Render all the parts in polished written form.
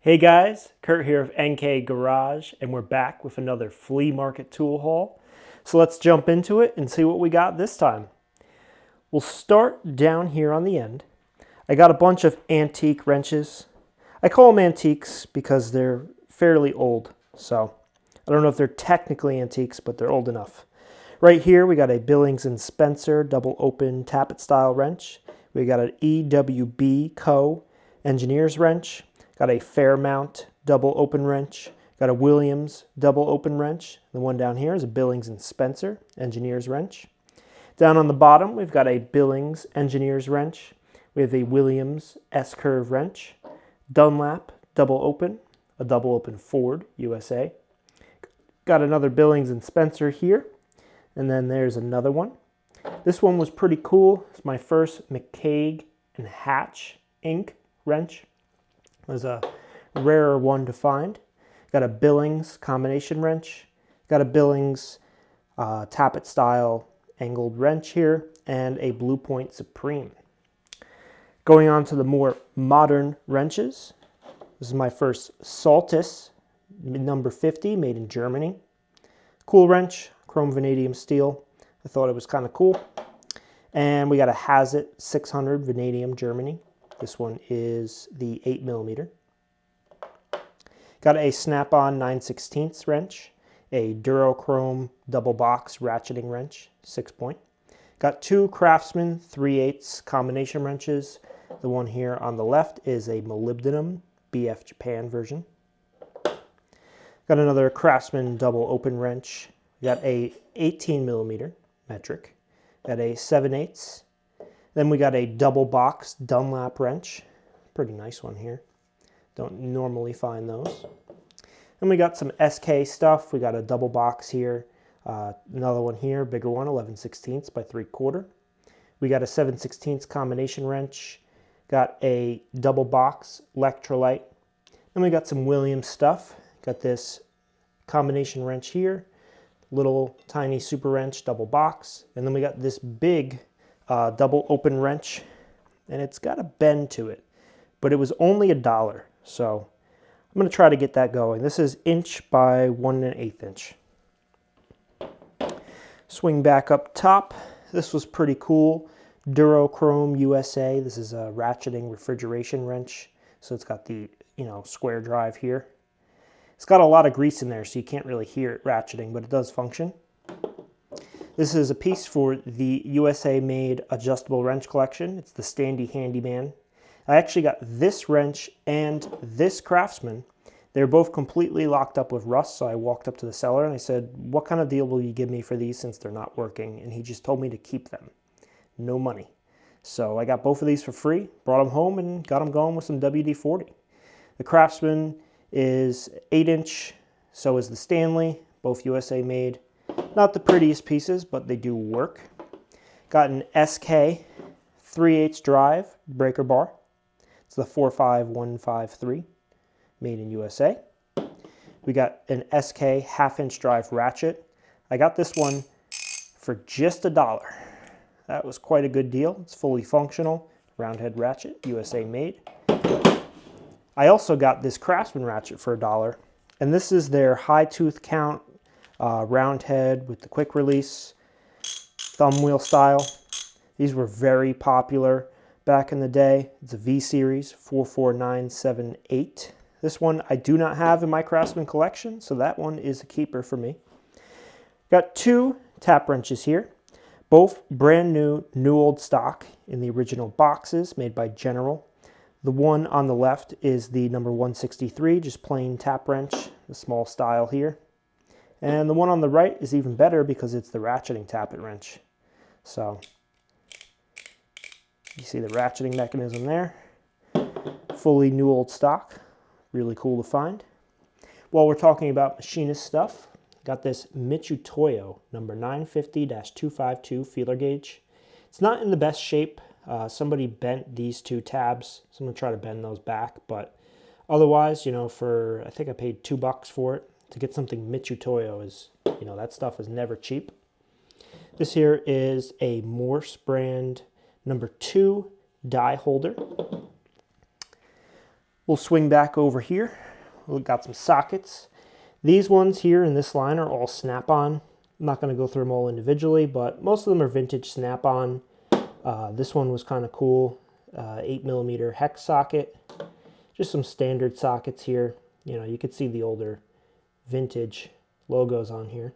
Hey guys, Kurt here of NK Garage, and we're back with another flea market tool haul. So let's jump into it and see what we got this time. We'll start down here on the end. I got a bunch of antique wrenches. I call them antiques because they're fairly old. So I don't know if they're technically antiques, but they're old enough. Right here we got a Billings & Spencer double open tappet style wrench. We got an EWB Co. engineer's wrench. Got a Fairmount double open wrench. Got a Williams double open wrench. The one down here is a Billings & Spencer engineer's wrench. Down on the bottom, we've got a Billings engineer's wrench. We have a Williams S-curve wrench. Dunlap double open, a double open Ford USA. Got another Billings & Spencer here. And then there's another one. This one was pretty cool. It's my first McCaig & Hatch ink wrench. It was a rarer one to find. Got a Billings combination wrench. Got a Billings tappet style angled wrench here, and a Blue Point Supreme. Going on to the more modern wrenches. This is my first Saltus number 50, made in Germany. Cool wrench, chrome vanadium steel. I thought it was kind of cool. And we got a Hazit 600 vanadium Germany. This one is the 8mm. Got a Snap-on 9/16 wrench, a Durochrome double box ratcheting wrench, 6-point. Got two Craftsman 3/8 combination wrenches. The one here on the left is a molybdenum BF Japan version. Got another Craftsman double open wrench. Got a 18mm metric. Got a 7/8. Then we got a double box Dunlap wrench. Pretty nice one here. Don't normally find those. And we got some SK stuff. We got a double box here. Another one here, bigger one, 11/16 by 3/4. We got a 7/16 combination wrench. Got a double box electrolyte. And we got some Williams stuff. Got this combination wrench here. Little tiny super wrench, double box. And then we got this big double open wrench, and it's got a bend to it, but it was only $1, so I'm going to try to get that going. This is inch by 1 1/8 inch. Swing back up top. This was pretty cool. Durochrome USA. This is a ratcheting refrigeration wrench, so it's got the square drive here. It's got a lot of grease in there, so you can't really hear it ratcheting, but it does function. This is a piece for the USA-made adjustable wrench collection. It's the Standy Handyman. I actually got this wrench and this Craftsman. They're both completely locked up with rust, so I walked up to the seller and I said, "What kind of deal will you give me for these since they're not working?" And he just told me to keep them. No money. So I got both of these for free, brought them home, and got them going with some WD-40. The Craftsman is 8-inch, so is the Stanley, both USA made. Not the prettiest pieces, but they do work. Got an SK 3/8 drive breaker bar. It's the 45153, made in USA. We got an SK 1/2-inch drive ratchet. I got this one for just $1. That was quite a good deal. It's fully functional, round head ratchet, USA made. I also got this Craftsman ratchet for $1, and this is their high tooth count round head with the quick release thumb wheel style. These were very popular back in the day. It's a V series 44978. This one I do not have in my Craftsman collection, so that one is a keeper for me. Got two tap wrenches here, both brand new old stock in the original boxes made by General. The one on the left is the number 163, just plain tap wrench, the small style here. And the one on the right is even better because it's the ratcheting tappet wrench. So you see the ratcheting mechanism there. Fully new old stock. Really cool to find. While we're talking about Machinist stuff, got this Michutoyo number 950-252 feeler gauge. It's not in the best shape. Somebody bent these two tabs, so I'm going to try to bend those back. But otherwise, I think I paid $2 for it. To get something Michutoyo is, that stuff is never cheap. This here is a Morse brand number 2 die holder. We'll swing back over here. We've got some sockets. These ones here in this line are all snap-on. I'm not going to go through them all individually, but most of them are vintage snap-on. This one was kind of cool. 8mm hex socket. Just some standard sockets here. You know, you could see the older vintage logos on here.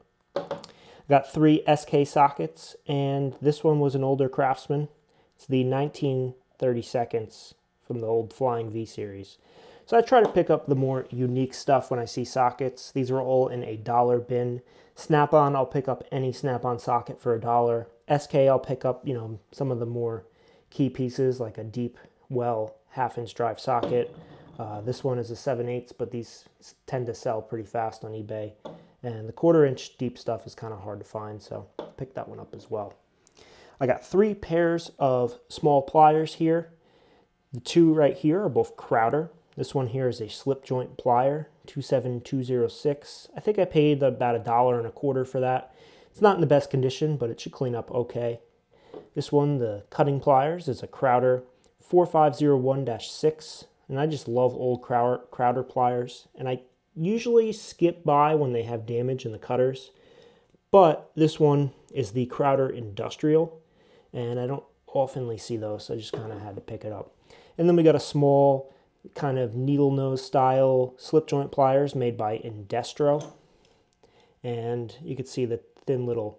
Got 3 SK sockets, and this one was an older Craftsman. It's the 1932 from the old Flying V series. So I try to pick up the more unique stuff when I see sockets. These are all in a $1 bin. Snap-on, I'll pick up any Snap-on socket for $1. SK, I'll pick up, you know, some of the more key pieces like a deep well 1/2-inch drive socket. This one is a 7/8, but these tend to sell pretty fast on eBay. And the 1/4-inch deep stuff is kind of hard to find, so pick that one up as well. I got 3 pairs of small pliers here. The 2 right here are both Crowder. This one here is a slip joint plier, 27206. I think I paid about $1.25 for that. It's not in the best condition, but it should clean up okay. This one, the cutting pliers, is a Crowder 4501-6. And I just love old Crowder pliers. And I usually skip by when they have damage in the cutters. But this one is the Crowder Industrial. And I don't oftenly see those, so I just kind of had to pick it up. And then we got a small kind of needle nose style slip joint pliers made by Indestro. And you could see the thin little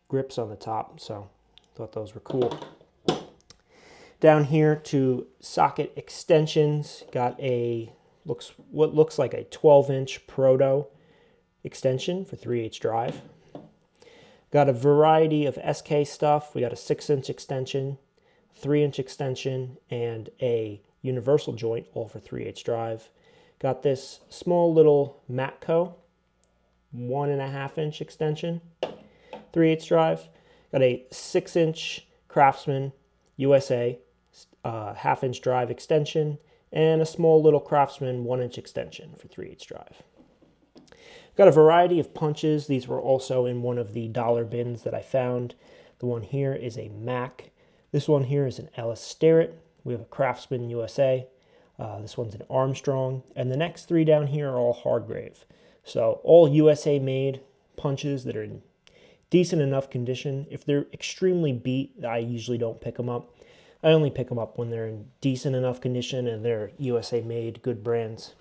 grips on the top, so I thought those were cool. Down here to socket extensions, got what looks like a 12-inch Proto extension for 3/8 drive. Got a variety of SK stuff. We got a 6-inch extension, 3-inch extension, and a universal joint, all for 3/8 drive. Got this small little Matco 1.5-inch extension, 3/8 drive. Got a 6-inch Craftsman USA 1/2-inch drive extension, and a small little Craftsman 1-inch extension for 3/8 drive. Got a variety of punches. These were also in one of the $1 bins that I found. The one here is a Mac. This one here is an Ellis Starrett. We have a Craftsman USA. This one's an Armstrong. And the next 3 down here are all Hardgrave. So all USA made punches that are in decent enough condition. If they're extremely beat, I usually don't pick them up. I only pick them up when they're in decent enough condition and they're USA made, good brands.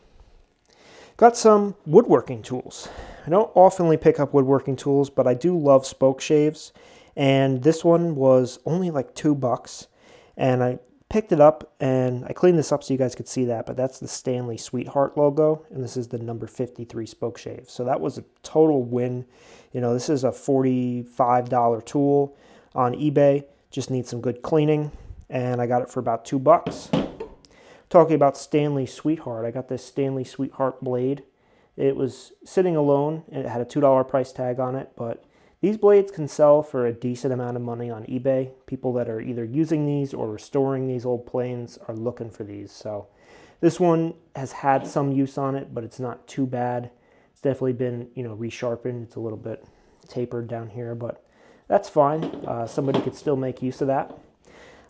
Got some woodworking tools. I don't oftenly pick up woodworking tools, but I do love spoke shaves. And this one was only like $2. And I picked it up and I cleaned this up so you guys could see that, but that's the Stanley Sweetheart logo, and this is the number 53 spoke shave. So that was a total win. You know, this is a $45 tool on eBay. Just needs some good cleaning, and I got it for about $2. Talking about Stanley Sweetheart, I got this Stanley Sweetheart blade. It was sitting alone, and it had a $2 price tag on it, but these blades can sell for a decent amount of money on eBay. People that are either using these or restoring these old planes are looking for these. So this one has had some use on it, but it's not too bad. It's definitely been, you know, resharpened. It's a little bit tapered down here, but that's fine. Somebody could still make use of that.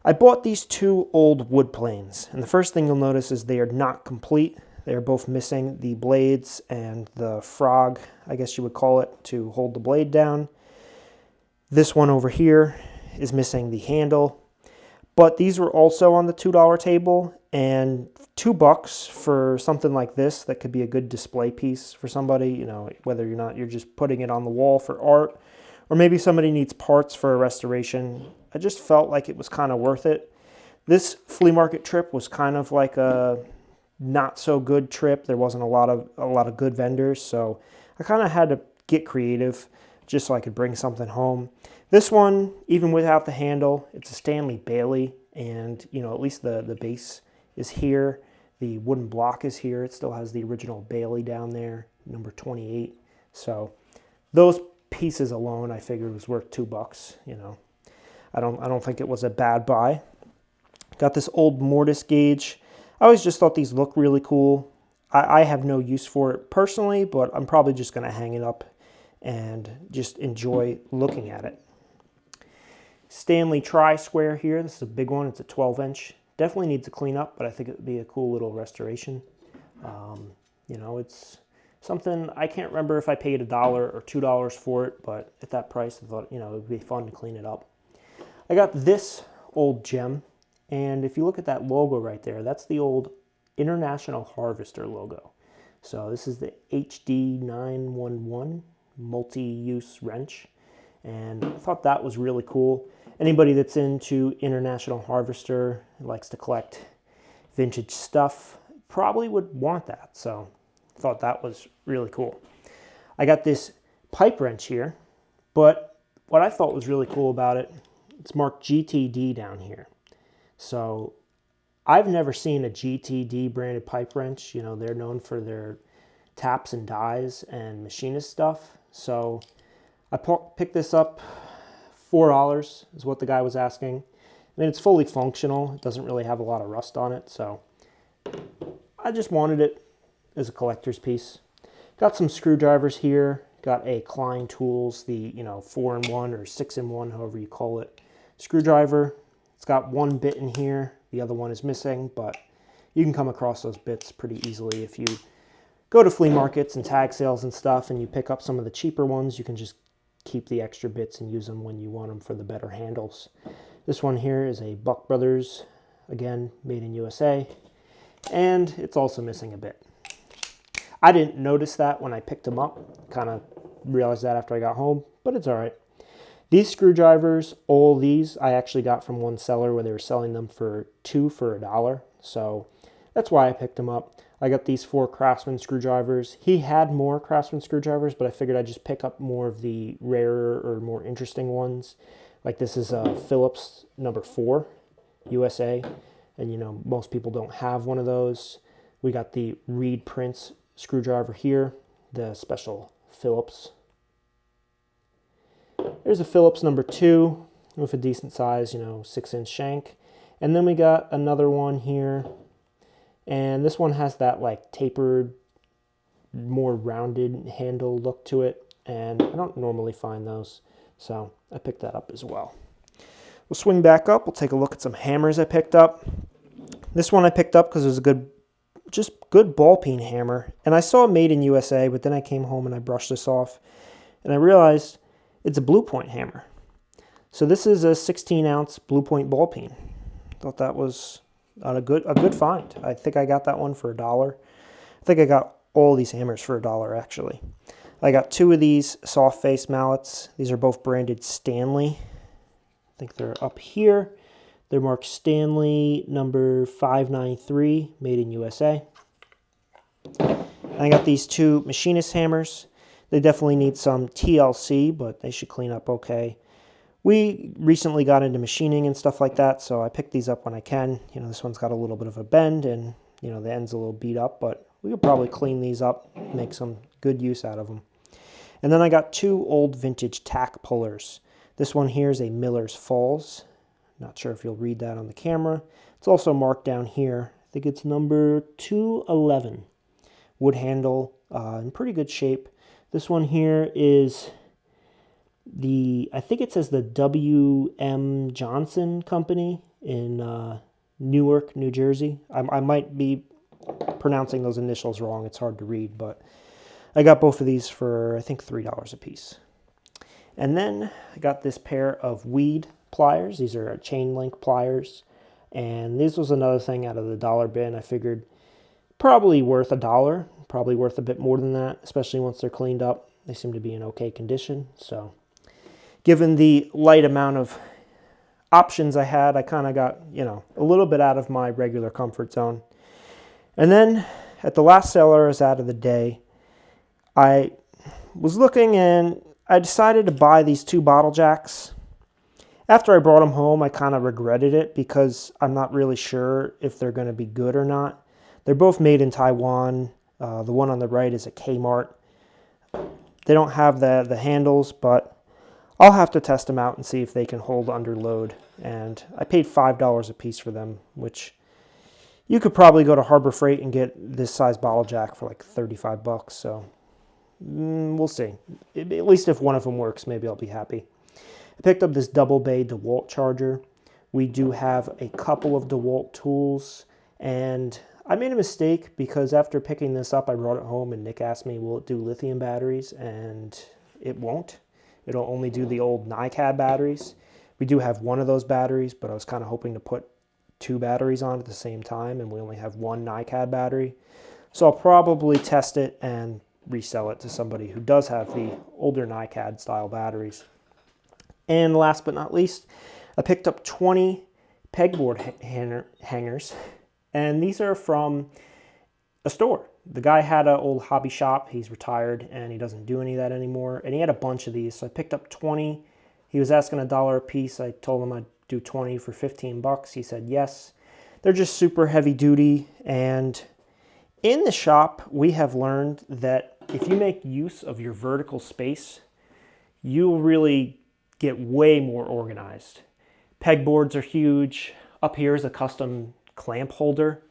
I bought these 2 old wood planes, and the first thing you'll notice is they are not complete. They are both missing the blades and the frog, I guess you would call it, to hold the blade down. This one over here is missing the handle, but these were also on the $2 table, and $2 for something like this that could be a good display piece for somebody, you know, whether you're not, you're just putting it on the wall for art, or maybe somebody needs parts for a restoration. I just felt like it was kind of worth it. This flea market trip was kind of like a not so good trip. There wasn't a lot of good vendors, so I kind of had to get creative just so I could bring something home. This one, even without the handle, it's a Stanley Bailey, and you know, at least the base is here. The wooden block is here. It still has the original Bailey down there, number 28. So those pieces alone, I figured was worth $2. You know, I don't think it was a bad buy. Got this old mortise gauge. I always just thought these look really cool. I have no use for it personally, but I'm probably just going to hang it up and just enjoy looking at it. Stanley Tri-Square here. This is a big one. It's a 12-inch. Definitely needs a cleanup, but I think it would be a cool little restoration. You know, it's something, I can't remember if I paid $1 or $2 for it, but at that price, I thought, you know, it would be fun to clean it up. I got this old gem, and if you look at that logo right there, that's the old International Harvester logo. So this is the HD911 multi-use wrench, and I thought that was really cool. Anybody that's into International Harvester, likes to collect vintage stuff, probably would want that. So I thought that was really cool. I got this pipe wrench here, but what I thought was really cool about it, it's marked GTD down here. So I've never seen a GTD branded pipe wrench. You know, they're known for their taps and dies and machinist stuff. So I picked this up, $4 is what the guy was asking. I mean, it's fully functional. It doesn't really have a lot of rust on it, so I just wanted it as a collector's piece. Got some screwdrivers here. Got a Klein Tools, the 4-in-1 or 6-in-1, however you call it, screwdriver. It's got one bit in here. The other one is missing, but you can come across those bits pretty easily. If you go to flea markets and tag sales and stuff and you pick up some of the cheaper ones, you can just keep the extra bits and use them when you want them for the better handles. This one here is a Buck Brothers, again, made in USA, and it's also missing a bit. I didn't notice that when I picked them up, kind of realized that after I got home, but it's all right. These screwdrivers, all these, I actually got from one seller where they were selling them for $2 for $1. So that's why I picked them up. I got these 4 Craftsman screwdrivers. He had more Craftsman screwdrivers, but I figured I'd just pick up more of the rarer or more interesting ones. Like this is a Phillips number 4, USA. And most people don't have one of those. We got the Reed Prince screwdriver here, the special Phillips. There's a Phillips number 2 with a decent size, 6-inch shank. And then we got another one here. And this one has that like tapered, more rounded handle look to it. And I don't normally find those. So I picked that up as well. We'll swing back up. We'll take a look at some hammers I picked up. This one I picked up because it was a good ball peen hammer. And I saw it made in USA, but then I came home and I brushed this off. And I realized it's a Blue Point hammer. So this is a 16-ounce Blue Point ball peen. Thought that was a good find. I think I got that one for $1. I think I got all these hammers for $1 actually. I got 2 of these soft face mallets. These are both branded Stanley. I think they're up here. They're marked Stanley number 593, made in USA. And I got these 2 Machinist hammers. They definitely need some TLC, but they should clean up okay. We recently got into machining and stuff like that, so I pick these up when I can. This one's got a little bit of a bend and, the end's a little beat up, but we could probably clean these up, make some good use out of them. And then I got 2 old vintage tack pullers. This one here is a Miller's Falls. Not sure if you'll read that on the camera. It's also marked down here. I think it's number 211. Wood handle, in pretty good shape. This one here is I think it says the W.M. Johnson Company in Newark, New Jersey. I might be pronouncing those initials wrong. It's hard to read, but I got both of these for, I think, $3 a piece. And then I got this pair of weed pliers. These are chain link pliers. And this was another thing out of the dollar bin. I figured probably worth $1. Probably worth a bit more than that, especially once they're cleaned up. They seem to be in okay condition. So given the light amount of options I had, I kind of got, a little bit out of my regular comfort zone. And then at the last seller I was out of the day, I was looking and I decided to buy these 2 bottle jacks. After I brought them home, I kind of regretted it because I'm not really sure if they're going to be good or not. They're both made in Taiwan. The one on the right is a Kmart. They don't have the handles, but I'll have to test them out and see if they can hold under load. And I paid $5 a piece for them, which you could probably go to Harbor Freight and get this size bottle jack for like $35. So we'll see. At least if one of them works, maybe I'll be happy. I picked up this double bay DeWalt charger, We do have a couple of DeWalt tools, and I made a mistake because after picking this up, I brought it home and Nick asked me, will it do lithium batteries? And it won't. It'll only do the old NiCad batteries. We do have one of those batteries, but I was kind of hoping to put 2 batteries on at the same time, and we only have one NiCad battery. So I'll probably test it and resell it to somebody who does have the older NiCad style batteries. And last but not least, I picked up 20 pegboard hangers, and these are from a store. The guy had an old hobby shop. He's retired and he doesn't do any of that anymore, and he had a bunch of these, so I picked up 20. He was asking $1 a piece. I told him I'd do 20 for 15 bucks. He said yes. They're just super heavy duty, and in the shop we have learned that if you make use of your vertical space, you'll really get way more organized. Pegboards are huge. Up here is a custom clamp holder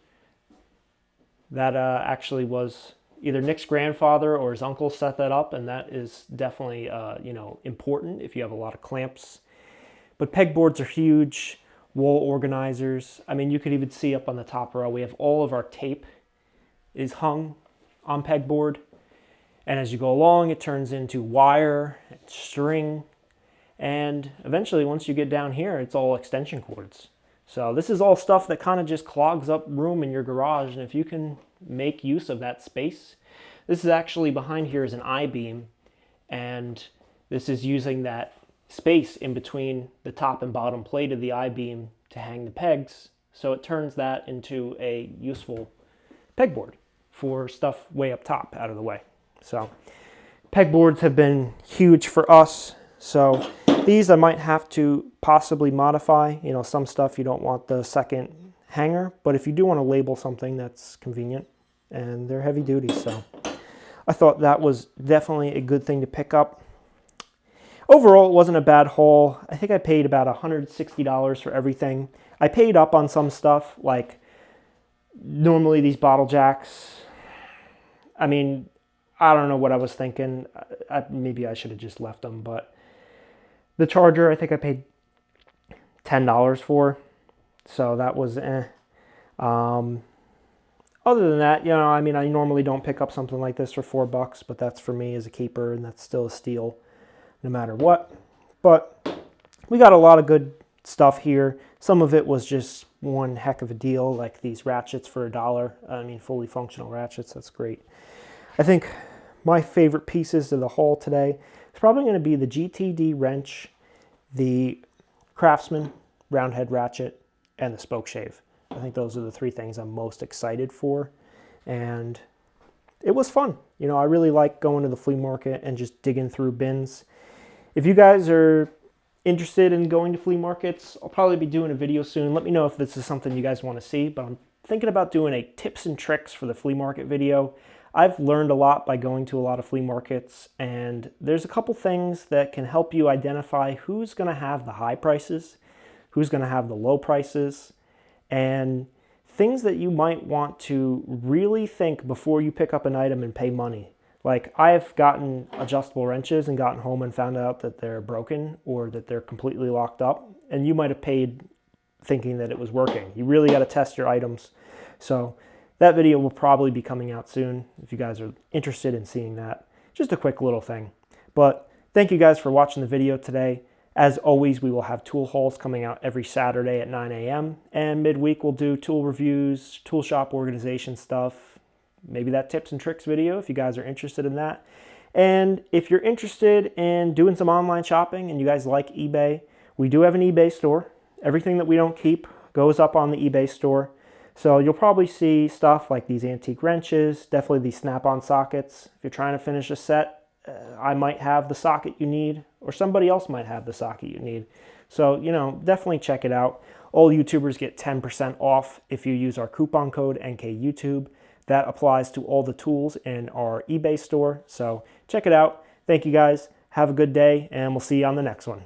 that actually was either Nick's grandfather or his uncle set that up, and that is definitely important if you have a lot of clamps. But pegboards are huge. Wall organizers. I mean, you could even see up on the top row, we have all of our tape is hung on pegboard, and as you go along, it turns into wire and string, and eventually, once you get down here, it's all extension cords. So this is all stuff that kind of just clogs up room in your garage, and if you can make use of that space, this is actually behind here is an I-beam, and this is using that space in between the top and bottom plate of the I-beam to hang the pegs, so it turns that into a useful pegboard for stuff way up top out of the way. So pegboards have been huge for us. So these I might have to possibly modify. Some stuff you don't want the second hanger, but if you do want to label something, that's convenient, and they're heavy duty. So I thought that was definitely a good thing to pick up. Overall, it wasn't a bad haul. I think I paid about $160 for everything. I paid up on some stuff, like normally these bottle jacks. I mean, I don't know what I was thinking. Maybe I should have just left them, but the charger, I think I paid $10 for, so that was Other than that, I mean, I normally don't pick up something like this for $4, but that's for me as a keeper, and that's still a steal no matter what. But we got a lot of good stuff here. Some of it was just one heck of a deal, like these ratchets for $1. I mean, fully functional ratchets, that's great. I think my favorite pieces of the haul today is probably going to be the GTD wrench, the Craftsman round head ratchet, and the spoke shave. I think those are the 3 things I'm most excited for, and it was fun. I really like going to the flea market and just digging through bins. If you guys are interested in going to flea markets, I'll probably be doing a video soon. Let me know if this is something you guys want to see, but I'm thinking about doing a tips and tricks for the flea market video. I've learned a lot by going to a lot of flea markets, and there's a couple things that can help you identify who's going to have the high prices, who's going to have the low prices, and things that you might want to really think before you pick up an item and pay money. Like, I've gotten adjustable wrenches and gotten home and found out that they're broken or that they're completely locked up, and you might have paid thinking that it was working. You really got to test your items. So that video will probably be coming out soon if you guys are interested in seeing that. Just a quick little thing. But thank you guys for watching the video today. As always, we will have tool hauls coming out every Saturday at 9 a.m. And midweek we'll do tool reviews, tool shop organization stuff, maybe that tips and tricks video if you guys are interested in that. And if you're interested in doing some online shopping and you guys like eBay, we do have an eBay store. Everything that we don't keep goes up on the eBay store. So you'll probably see stuff like these antique wrenches, definitely these snap-on sockets. If you're trying to finish a set, I might have the socket you need, or somebody else might have the socket you need. So, definitely check it out. All YouTubers get 10% off if you use our coupon code NKYouTube. That applies to all the tools in our eBay store. So check it out. Thank you guys. Have a good day, and we'll see you on the next one.